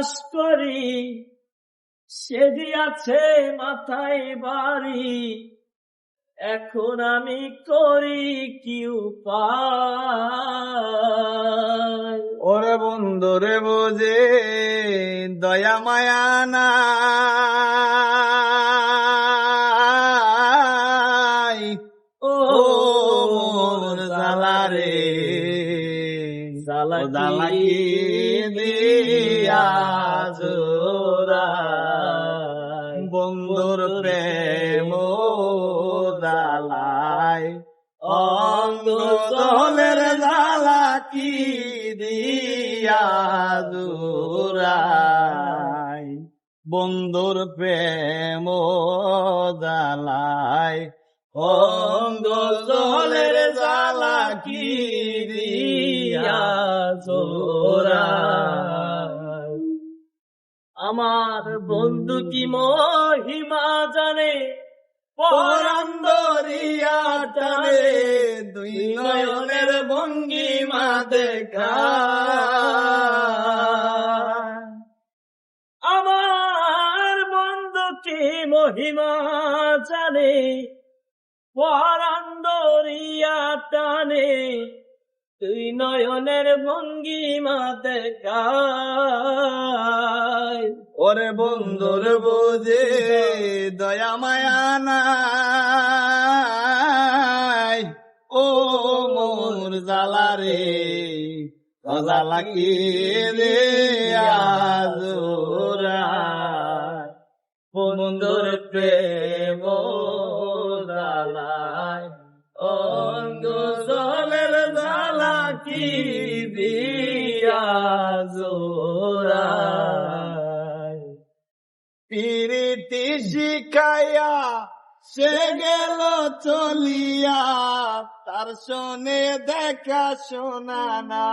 বাস করি, সে দিয়াছে মাথায় বাড়ি, এখন আমি করি কি উপায়। ওরে বন্ধু রে বোঝে দয়া মায়া নাই, ও মোর জালা রে জালা কি দিয়া জোড়াই, বন্ধুর প্রেম জালাই অঙ্গ দলের জালা কি দিয়া জোড়াই, বন্ধুর প্রেম জালাই অঙ্গ দলের জালা কি দিয়া জোড়াই। আমার বন্ধু কি মহিমা জানে, পরাণ দরিয়া টানে, দুই নয়নের ভঙ্গিমা দেখা। আমার বন্ধু কি মহিমা জানে, পরাণ দরিয়া টানে, তুই নয়নের ভঙ্গিমা দেখায়। ওরে বন্ধুর বোঝে দয়া মায়া নাই, ও মোর জালা রে জালা কি দিয়া জোড়াই, বন্ধুর প্রেম জালাই অঙ্গ জলের জালা কি দিয়া জোড়াই। প্রীতি শিখাইয়া সে গেল চলিয়া, তার শোনে দেখা শোনা না।